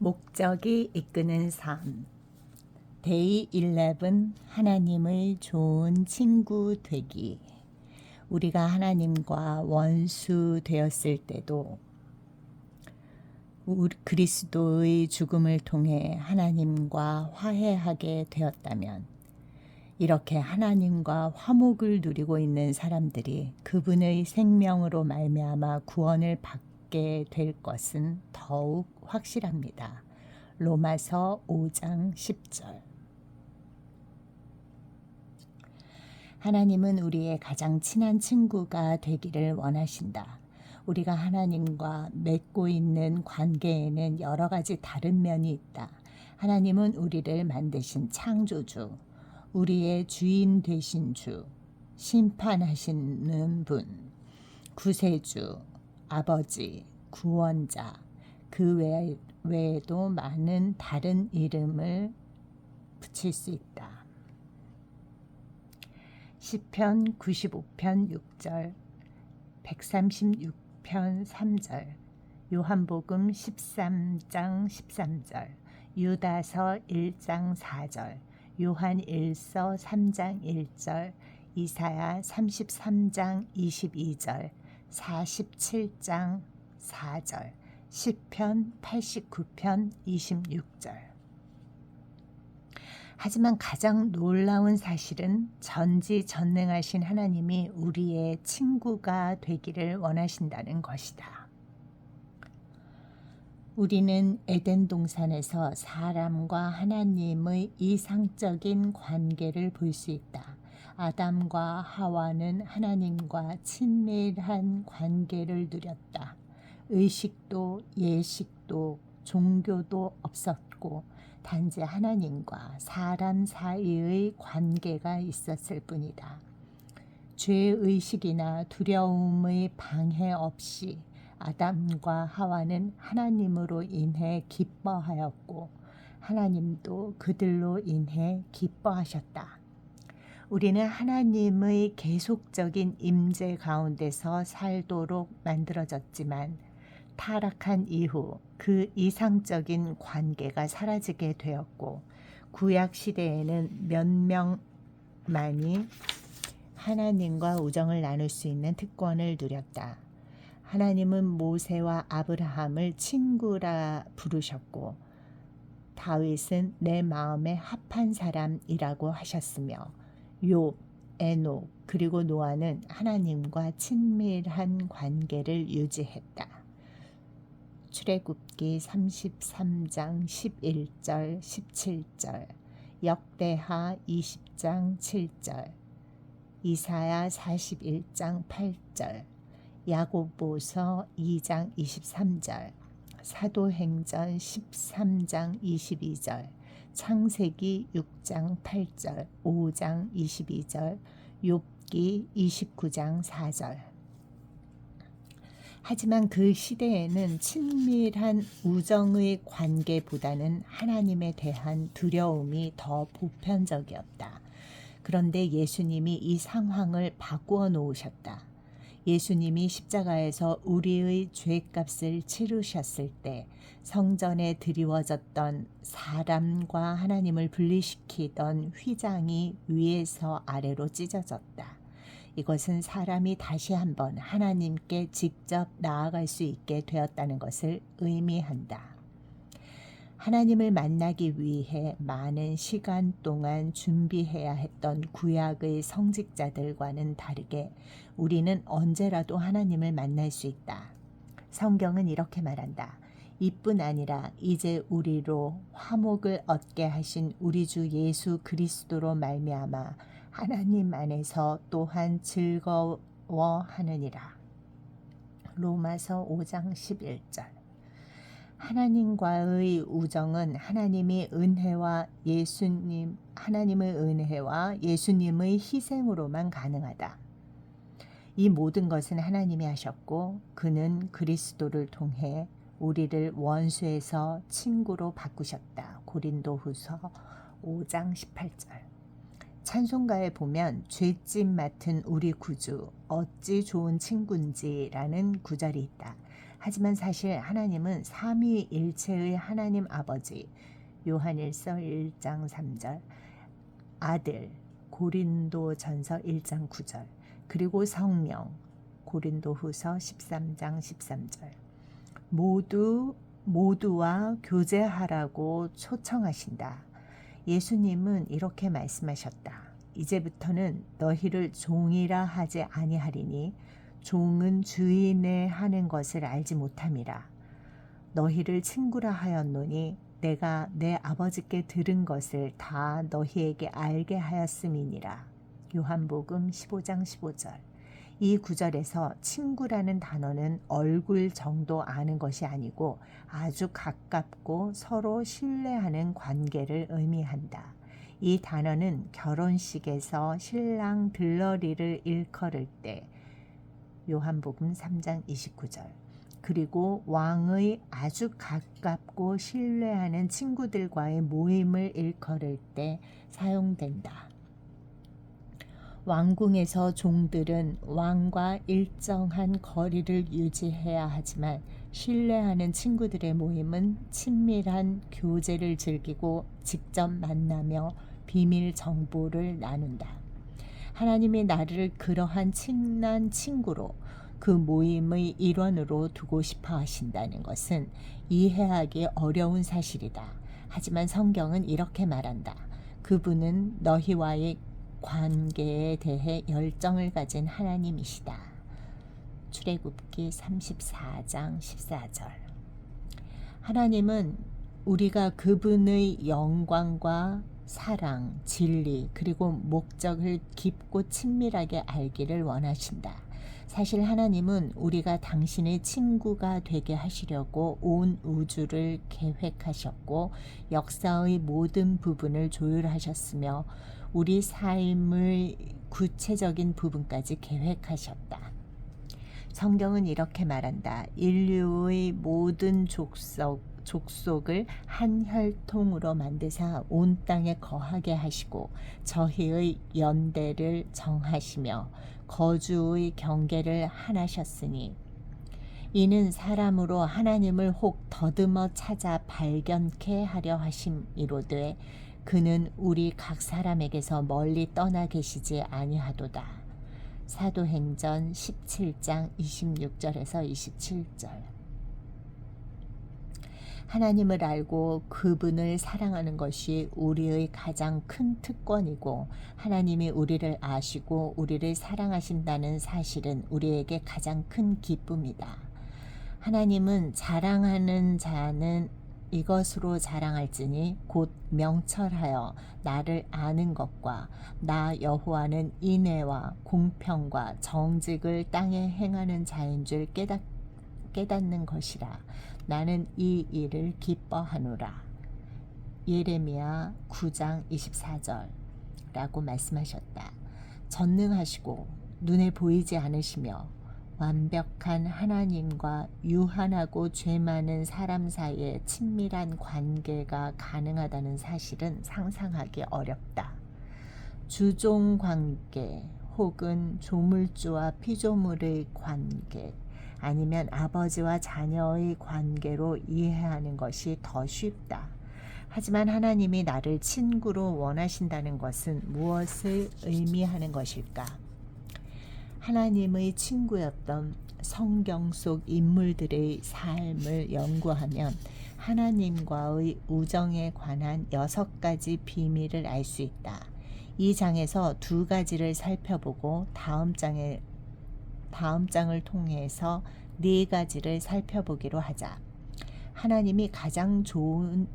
목적이 이끄는 삶. 데이 11 하나님의 좋은 친구 되기. 우리가 하나님과 원수 되었을 때도 그리스도의 죽음을 통해 하나님과 화해하게 되었다면, 이렇게 하나님과 화목을 누리고 있는 사람들이 그분의 생명으로 말미암아 구원을 받게 될 것은 더욱 확실합니다. 로마서 5장 10절. 하나님은 우리의 가장 친한 친구가 되기를 원하신다. 우리가 하나님과 맺고 있는 관계에는 여러 가지 다른 면이 있다. 하나님은 우리를 만드신 창조주, 우리의 주인 되신 주, 심판하시는 분, 구세주, 아버지, 구원자, 그 외에도 많은 다른 이름을 붙일 수 있다. 시편 95편 6절, 136편 3절, 요한복음 13장 13절, 유다서 1장 4절, 요한 1서 3장 1절, 이사야 33장 22절, 47장 4절, 시편 89편 26절. 하지만 가장 놀라운 사실은 전지전능하신 하나님이 우리의 친구가 되기를 원하신다는 것이다. 우리는 에덴 동산에서 사람과 하나님의 이상적인 관계를 볼 수 있다. 아담과 하와는 하나님과 친밀한 관계를 누렸다. 의식도 예식도 종교도 없었고 단지 하나님과 사람 사이의 관계가 있었을 뿐이다. 죄의식이나 두려움의 방해 없이 아담과 하와는 하나님으로 인해 기뻐하였고 하나님도 그들로 인해 기뻐하셨다. 우리는 하나님의 계속적인 임재 가운데서 살도록 만들어졌지만 타락한 이후 그 이상적인 관계가 사라지게 되었고 구약 시대에는 몇 명만이 하나님과 우정을 나눌 수 있는 특권을 누렸다. 하나님은 모세와 아브라함을 친구라 부르셨고 다윗은 내 마음에 합한 사람이라고 하셨으며 욥, 에녹 그리고 노아는 하나님과 친밀한 관계를 유지했다. 출애굽기 33장 11절 17절, 역대하 20장 7절, 이사야 41장 8절, 야고보서 2장 23절, 사도행전 13장 22절, 창세기 6장 8절, 5장 22절, 욥기 29장 4절. 하지만 그 시대에는 친밀한 우정의 관계보다는 하나님에 대한 두려움이 더 보편적이었다. 그런데 예수님이 이 상황을 바꾸어 놓으셨다. 예수님이 십자가에서 우리의 죄값을 치르셨을 때 성전에 드리워졌던 사람과 하나님을 분리시키던 휘장이 위에서 아래로 찢어졌다. 이것은 사람이 다시 한번 하나님께 직접 나아갈 수 있게 되었다는 것을 의미한다. 하나님을 만나기 위해 많은 시간 동안 준비해야 했던 구약의 성직자들과는 다르게 우리는 언제라도 하나님을 만날 수 있다. 성경은 이렇게 말한다. 이뿐 아니라 이제 우리로 화목을 얻게 하신 우리 주 예수 그리스도로 말미암아 하나님 안에서 또한 즐거워하느니라. 로마서 5장 11절. 하나님과의 우정은 하나님의 은혜와 예수님의 희생으로만 가능하다. 이 모든 것은 하나님이 하셨고 그는 그리스도를 통해 우리를 원수에서 친구로 바꾸셨다. 고린도후서 5장 18절. 찬송가에 보면 죄짐 맡은 우리 구주 어찌 좋은 친군지라는 구절이 있다. 하지만 사실 하나님은 삼위일체의 하나님 아버지, 요한일서 1장 3절, 아들, 고린도전서 1장 9절, 그리고 성령, 고린도후서 13장 13절, 모두와 교제하라고 초청하신다. 예수님은 이렇게 말씀하셨다. 이제부터는 너희를 종이라 하지 아니하리니 종은 주인의 하는 것을 알지 못함이라. 너희를 친구라 하였노니 내가 내 아버지께 들은 것을 다 너희에게 알게 하였음이니라. 요한복음 15장 15절. 이 구절에서 친구라는 단어는 얼굴 정도 아는 것이 아니고 아주 가깝고 서로 신뢰하는 관계를 의미한다. 이 단어는 결혼식에서 신랑 들러리를 일컬을 때 요한복음 3장 29절, 그리고 왕의 아주 가깝고 신뢰하는 친구들과의 모임을 일컬을 때 사용된다. 왕궁에서 종들은 왕과 일정한 거리를 유지해야 하지만 신뢰하는 친구들의 모임은 친밀한 교제를 즐기고 직접 만나며 비밀 정보를 나눈다. 하나님이 나를 그러한 친한 친구로 그 모임의 일원으로 두고 싶어 하신다는 것은 이해하기 어려운 사실이다. 하지만 성경은 이렇게 말한다. 그분은 너희와의 관계에 대해 열정을 가진 하나님이시다. 출애굽기 34장 14절. 하나님은 우리가 그분의 영광과 사랑, 진리, 그리고 목적을 깊고 친밀하게 알기를 원하신다. 사실 하나님은 우리가 당신의 친구가 되게 하시려고 온 우주를 계획하셨고 역사의 모든 부분을 조율하셨으며 우리 삶의 구체적인 부분까지 계획하셨다. 성경은 이렇게 말한다. 인류의 모든 족속을 한 혈통으로 만드사 온 땅에 거하게 하시고 저희의 연대를 정하시며 거주의 경계를 하나셨으니 이는 사람으로 하나님을 혹 더듬어 찾아 발견케 하려 하심이로되 그는 우리 각 사람에게서 멀리 떠나 계시지 아니하도다. 사도행전 17장 26절에서 27절. 하나님을 알고 그분을 사랑하는 것이 우리의 가장 큰 특권이고 하나님이 우리를 아시고 우리를 사랑하신다는 사실은 우리에게 가장 큰 기쁨이다. 하나님은 자랑하는 자는 이것으로 자랑할지니 곧 명철하여 나를 아는 것과 나 여호와는 인애와 공평과 정직을 땅에 행하는 자인 줄 깨닫는 것이라. 나는 이 일을 기뻐하노라. 예레미야 9장 24절라고 말씀하셨다. 전능하시고 눈에 보이지 않으시며 완벽한 하나님과 유한하고 죄 많은 사람 사이에 친밀한 관계가 가능하다는 사실은 상상하기 어렵다. 주종 관계 혹은 조물주와 피조물의 관계 아니면 아버지와 자녀의 관계로 이해하는 것이 더 쉽다. 하지만 하나님이 나를 친구로 원하신다는 것은 무엇을 의미하는 것일까? 하나님의 친구였던 성경 속 인물들의 삶을 연구하면 하나님과의 우정에 관한 6가지 비밀을 알 수 있다. 이 장에서 2가지를 살펴보고 다음 장을 통해서 4가지를 살펴보기로 하자. 하나님의 가장 좋은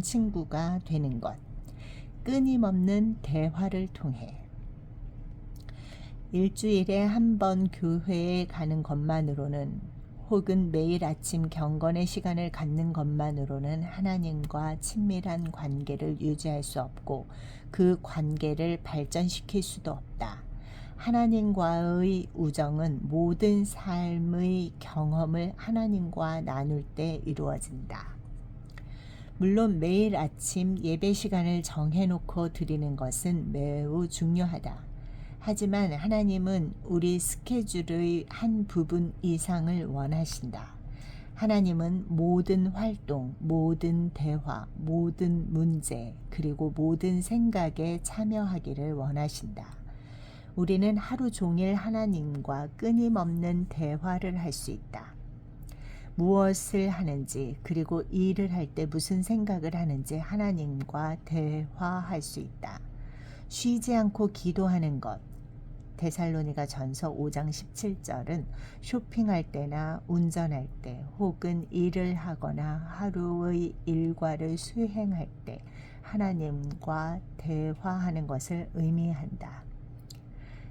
친구가 되는 것. 끊임없는 대화를 통해. 일주일에 한 번 교회에 가는 것만으로는 혹은 매일 아침 경건의 시간을 갖는 것만으로는 하나님과 친밀한 관계를 유지할 수 없고 그 관계를 발전시킬 수도 없다. 하나님과의 우정은 모든 삶의 경험을 하나님과 나눌 때 이루어진다. 물론 매일 아침 예배 시간을 정해놓고 드리는 것은 매우 중요하다. 하지만 하나님은 우리 스케줄의 한 부분 이상을 원하신다. 하나님은 모든 활동, 모든 대화, 모든 문제, 그리고 모든 생각에 참여하기를 원하신다. 우리는 하루 종일 하나님과 끊임없는 대화를 할 수 있다. 무엇을 하는지, 그리고 일을 할 때 무슨 생각을 하는지 하나님과 대화할 수 있다. 쉬지 않고 기도하는 것. 데살로니가 전서 5장 17절은 쇼핑할 때나 운전할 때 혹은 일을 하거나 하루의 일과를 수행할 때 하나님과 대화하는 것을 의미한다.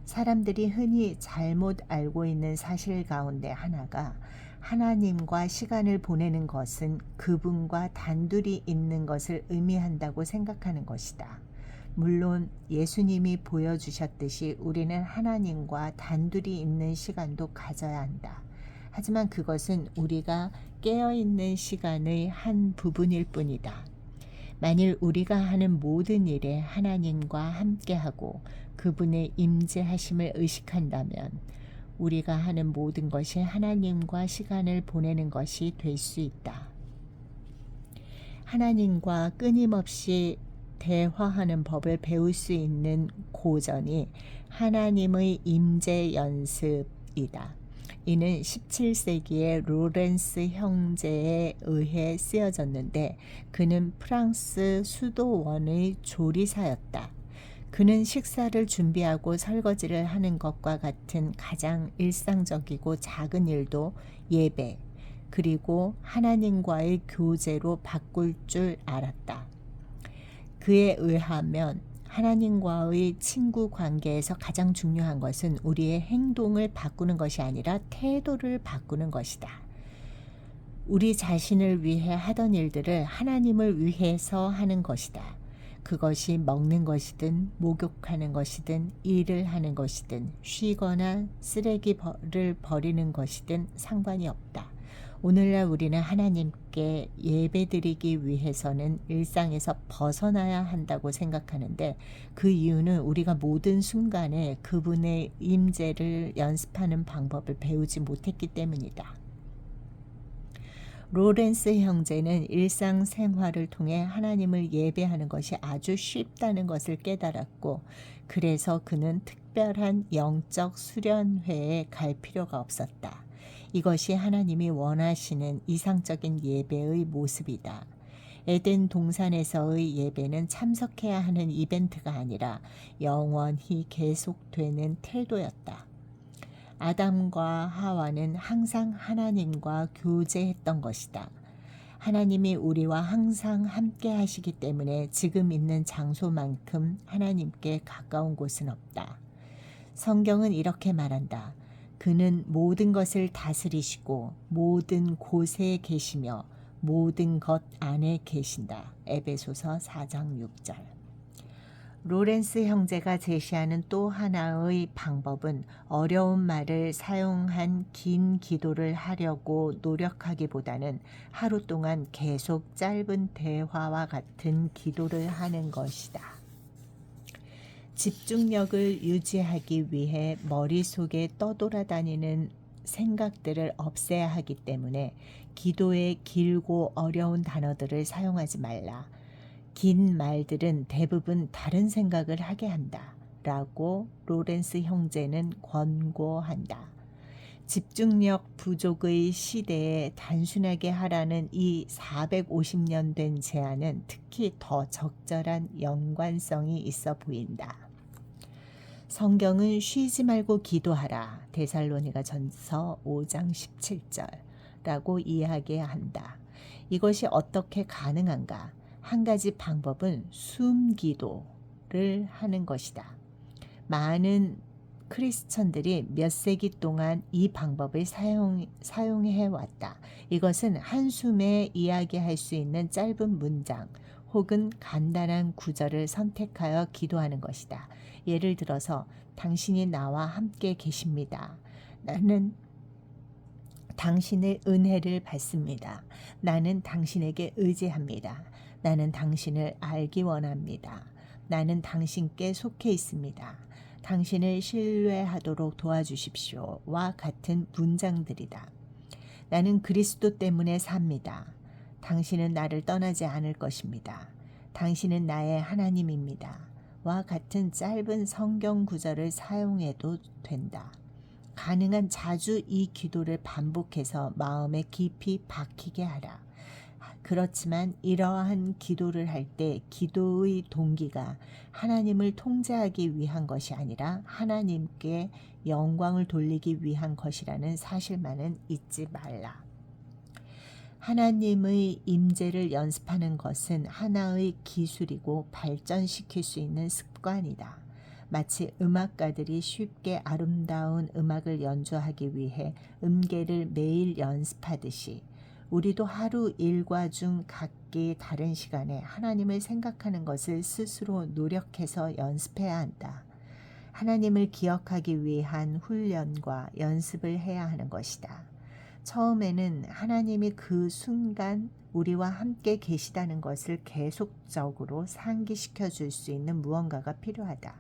사람들이 흔히 잘못 알고 있는 사실 가운데 하나가 하나님과 시간을 보내는 것은 그분과 단둘이 있는 것을 의미한다고 생각하는 것이다. 물론 예수님이 보여주셨듯이 우리는 하나님과 단둘이 있는 시간도 가져야 한다. 하지만 그것은 우리가 깨어있는 시간의 한 부분일 뿐이다. 만일 우리가 하는 모든 일에 하나님과 함께하고 그분의 임재하심을 의식한다면 우리가 하는 모든 것이 하나님과 시간을 보내는 것이 될 수 있다. 하나님과 끊임없이 대화하는 법을 배울 수 있는 고전이 하나님의 임재 연습이다. 이는 17세기의 로렌스 형제에 의해 쓰여졌는데 그는 프랑스 수도원의 조리사였다. 그는 식사를 준비하고 설거지를 하는 것과 같은 가장 일상적이고 작은 일도 예배, 그리고 하나님과의 교제로 바꿀 줄 알았다. 그에 의하면 하나님과의 친구 관계에서 가장 중요한 것은 우리의 행동을 바꾸는 것이 아니라 태도를 바꾸는 것이다. 우리 자신을 위해 하던 일들을 하나님을 위해서 하는 것이다. 그것이 먹는 것이든 목욕하는 것이든 일을 하는 것이든 쉬거나 쓰레기를 버리는 것이든 상관이 없다. 오늘날 우리는 하나님께 예배드리기 위해서는 일상에서 벗어나야 한다고 생각하는데 그 이유는 우리가 모든 순간에 그분의 임재를 연습하는 방법을 배우지 못했기 때문이다. 로렌스 형제는 일상생활을 통해 하나님을 예배하는 것이 아주 쉽다는 것을 깨달았고 그래서 그는 특별한 영적 수련회에 갈 필요가 없었다. 이것이 하나님이 원하시는 이상적인 예배의 모습이다. 에덴 동산에서의 예배는 참석해야 하는 이벤트가 아니라 영원히 계속되는 태도였다. 아담과 하와는 항상 하나님과 교제했던 것이다. 하나님이 우리와 항상 함께 하시기 때문에 지금 있는 장소만큼 하나님께 가까운 곳은 없다. 성경은 이렇게 말한다. 그는 모든 것을 다스리시고 모든 곳에 계시며 모든 것 안에 계신다. 에베소서 4장 6절. 로렌스 형제가 제시하는 또 하나의 방법은 어려운 말을 사용한 긴 기도를 하려고 노력하기보다는 하루 동안 계속 짧은 대화와 같은 기도를 하는 것이다. 집중력을 유지하기 위해 머릿속에 떠돌아다니는 생각들을 없애야 하기 때문에 기도에 길고 어려운 단어들을 사용하지 말라. 긴 말들은 대부분 다른 생각을 하게 한다. 라고 로렌스 형제는 권고한다. 집중력 부족의 시대에 단순하게 하라는 이 450년 된 제안은 특히 더 적절한 연관성이 있어 보인다. 성경은 쉬지 말고 기도하라. 데살로니가 전서 5장 17절라고 이야기한다. 이것이 어떻게 가능한가? 한 가지 방법은 숨기도를 하는 것이다. 많은 크리스천들이 몇 세기 동안 이 방법을 사용해 왔다. 이것은 한숨에 이야기할 수 있는 짧은 문장 혹은 간단한 구절을 선택하여 기도하는 것이다. 예를 들어서 당신이 나와 함께 계십니다. 나는 당신의 은혜를 받습니다. 나는 당신에게 의지합니다. 나는 당신을 알기 원합니다. 나는 당신께 속해 있습니다. 당신을 신뢰하도록 도와주십시오와 같은 문장들이다. 나는 그리스도 때문에 삽니다. 당신은 나를 떠나지 않을 것입니다. 당신은 나의 하나님입니다. 와 같은 짧은 성경 구절을 사용해도 된다. 가능한 자주 이 기도를 반복해서 마음에 깊이 박히게 하라. 그렇지만 이러한 기도를 할 때 기도의 동기가 하나님을 통제하기 위한 것이 아니라 하나님께 영광을 돌리기 위한 것이라는 사실만은 잊지 말라. 하나님의 임재를 연습하는 것은 하나의 기술이고 발전시킬 수 있는 습관이다. 마치 음악가들이 쉽게 아름다운 음악을 연주하기 위해 음계를 매일 연습하듯이 우리도 하루 일과 중 각기 다른 시간에 하나님을 생각하는 것을 스스로 노력해서 연습해야 한다. 하나님을 기억하기 위한 훈련과 연습을 해야 하는 것이다. 처음에는 하나님이 그 순간 우리와 함께 계시다는 것을 계속적으로 상기시켜 줄 수 있는 무언가가 필요하다.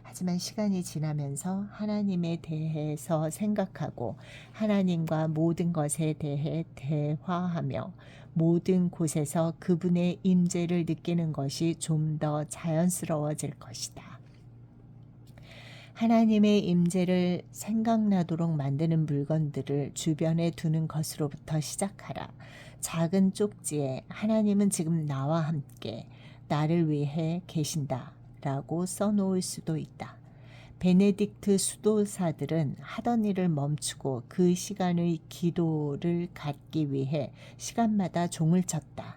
하지만 시간이 지나면서 하나님에 대해서 생각하고 하나님과 모든 것에 대해 대화하며 모든 곳에서 그분의 임재를 느끼는 것이 좀 더 자연스러워질 것이다. 하나님의 임재를 생각나도록 만드는 물건들을 주변에 두는 것으로부터 시작하라. 작은 쪽지에 하나님은 지금 나와 함께 나를 위해 계신다 라고 써놓을 수도 있다. 베네딕트 수도사들은 하던 일을 멈추고 그 시간의 기도를 갖기 위해 시간마다 종을 쳤다.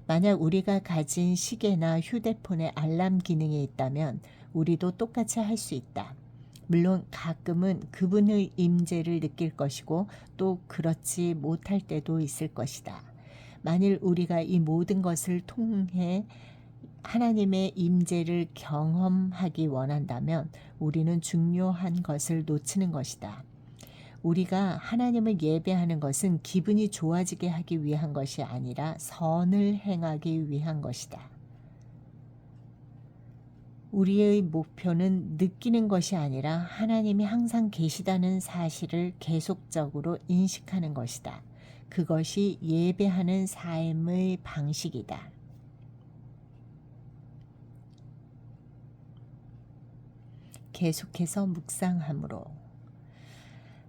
만약 우리가 가진 시계나 휴대폰에 알람 기능이 있다면 우리도 똑같이 할 수 있다. 물론 가끔은 그분의 임재를 느낄 것이고 또 그렇지 못할 때도 있을 것이다. 만일 우리가 이 모든 것을 통해 하나님의 임재를 경험하기 원한다면 우리는 중요한 것을 놓치는 것이다. 우리가 하나님을 예배하는 것은 기분이 좋아지게 하기 위한 것이 아니라 선을 행하기 위한 것이다. 우리의 목표는 느끼는 것이 아니라 하나님이 항상 계시다는 사실을 계속적으로 인식하는 것이다. 그것이 예배하는 삶의 방식이다. 계속해서 묵상함으로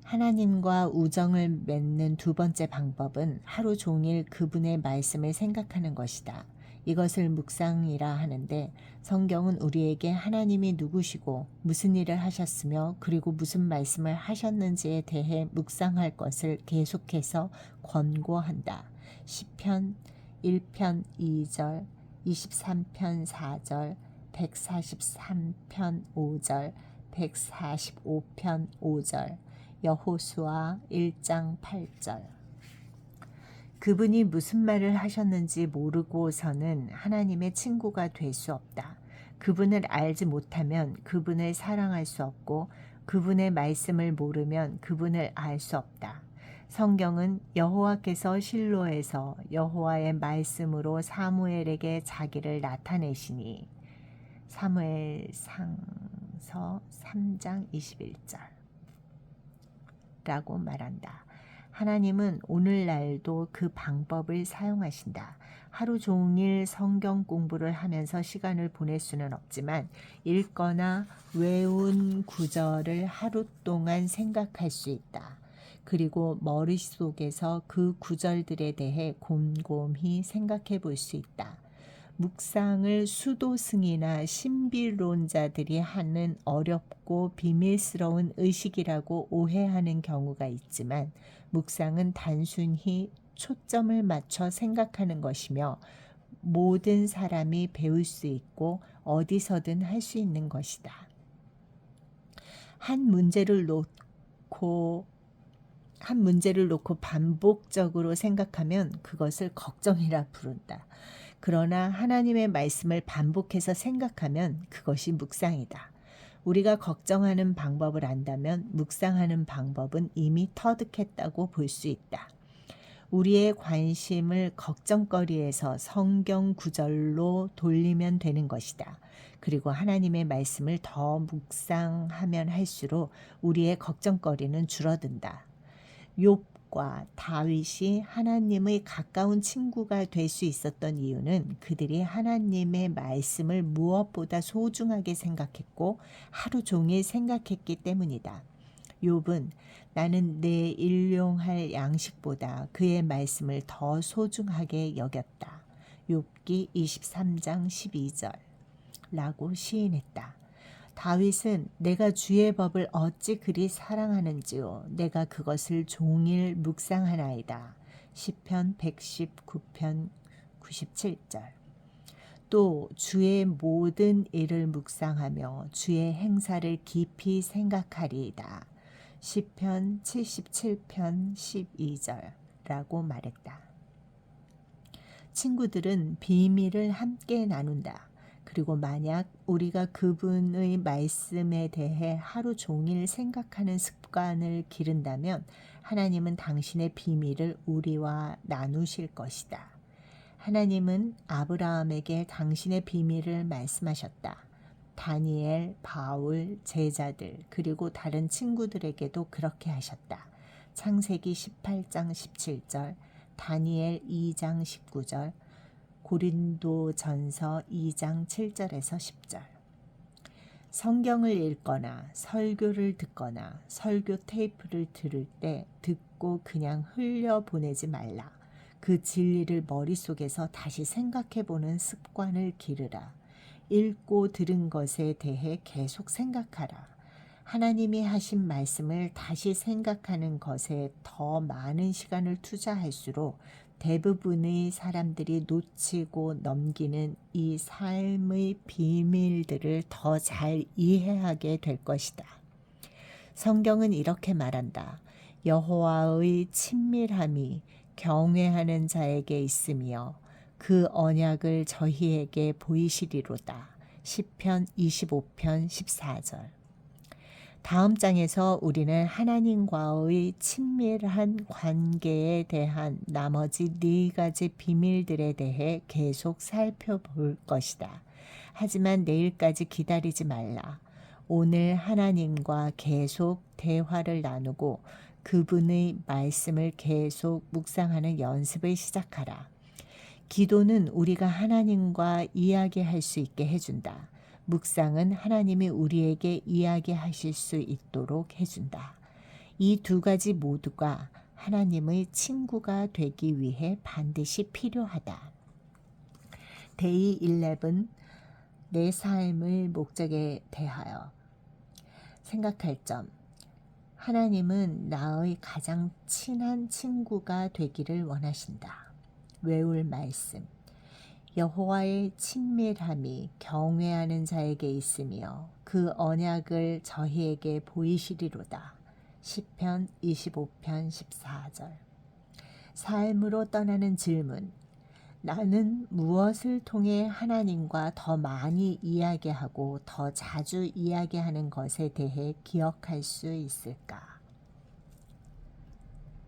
하나님과 우정을 맺는 두 번째 방법은 하루 종일 그분의 말씀을 생각하는 것이다. 이것을 묵상이라 하는데 성경은 우리에게 하나님이 누구시고 무슨 일을 하셨으며 그리고 무슨 말씀을 하셨는지에 대해 묵상할 것을 계속해서 권고한다. 시편 1편 2절, 23편 4절, 143편 5절, 145편 5절, 여호수아 1장 8절. 그분이 무슨 말을 하셨는지 모르고서는 하나님의 친구가 될 수 없다. 그분을 알지 못하면 그분을 사랑할 수 없고 그분의 말씀을 모르면 그분을 알 수 없다. 성경은 여호와께서 실로에서 여호와의 말씀으로 사무엘에게 자기를 나타내시니 사무엘상서 3장 21절 라고 말한다. 하나님은 오늘날도 그 방법을 사용하신다. 하루 종일 성경 공부를 하면서 시간을 보낼 수는 없지만 읽거나 외운 구절을 하루 동안 생각할 수 있다. 그리고 머릿속에서 그 구절들에 대해 곰곰이 생각해 볼 수 있다. 묵상을 수도승이나 신비론자들이 하는 어렵고 비밀스러운 의식이라고 오해하는 경우가 있지만 묵상은 단순히 초점을 맞춰 생각하는 것이며 모든 사람이 배울 수 있고 어디서든 할 수 있는 것이다. 한 문제를 놓고 반복적으로 생각하면 그것을 걱정이라 부른다. 그러나 하나님의 말씀을 반복해서 생각하면 그것이 묵상이다. 우리가 걱정하는 방법을 안다면 묵상하는 방법은 이미 터득했다고 볼 수 있다. 우리의 관심을 걱정거리에서 성경 구절로 돌리면 되는 것이다. 그리고 하나님의 말씀을 더 묵상하면 할수록 우리의 걱정거리는 줄어든다. 욥과 다윗이 하나님의 가까운 친구가 될 수 있었던 이유는 그들이 하나님의 말씀을 무엇보다 소중하게 생각했고 하루 종일 생각했기 때문이다. 욥은 나는 내 일용할 양식보다 그의 말씀을 더 소중하게 여겼다. 욥기 23장 12절 라고 시인했다. 다윗은 내가 주의 법을 어찌 그리 사랑하는지요. 내가 그것을 종일 묵상하나이다. 시편 119편 97절. 또 주의 모든 일을 묵상하며 주의 행사를 깊이 생각하리이다. 시편 77편 12절라고 말했다. 친구들은 비밀을 함께 나눈다. 그리고 만약 우리가 그분의 말씀에 대해 하루 종일 생각하는 습관을 기른다면 하나님은 당신의 비밀을 우리와 나누실 것이다. 하나님은 아브라함에게 당신의 비밀을 말씀하셨다. 다니엘, 바울, 제자들 그리고 다른 친구들에게도 그렇게 하셨다. 창세기 18장 17절, 다니엘 2장 19절, 고린도전서 2장 7절에서 10절. 성경을 읽거나 설교를 듣거나 설교 테이프를 들을 때 듣고 그냥 흘려보내지 말라. 그 진리를 머릿속에서 다시 생각해보는 습관을 기르라. 읽고 들은 것에 대해 계속 생각하라. 하나님이 하신 말씀을 다시 생각하는 것에 더 많은 시간을 투자할수록 대부분의 사람들이 놓치고 넘기는 이 삶의 비밀들을 더 잘 이해하게 될 것이다. 성경은 이렇게 말한다. 여호와의 친밀함이 경외하는 자에게 있으며 그 언약을 저희에게 보이시리로다. 시편 25편 14절. 다음 장에서 우리는 하나님과의 친밀한 관계에 대한 나머지 4가지 비밀들에 대해 계속 살펴볼 것이다. 하지만 내일까지 기다리지 말라. 오늘 하나님과 계속 대화를 나누고 그분의 말씀을 계속 묵상하는 연습을 시작하라. 기도는 우리가 하나님과 이야기할 수 있게 해준다. 묵상은 하나님이 우리에게 이야기하실 수 있도록 해준다. 이 2가지 모두가 하나님의 친구가 되기 위해 반드시 필요하다. 데이 11 내 삶의 목적에 대하여 생각할 점. 하나님은 나의 가장 친한 친구가 되기를 원하신다. 외울 말씀. 여호와의 친밀함이 경외하는 자에게 있으며 그 언약을 저희에게 보이시리로다. 시편 25편 14절. 삶으로 떠나는 질문. 나는 무엇을 통해 하나님과 더 많이 이야기하고 더 자주 이야기하는 것에 대해 기억할 수 있을까?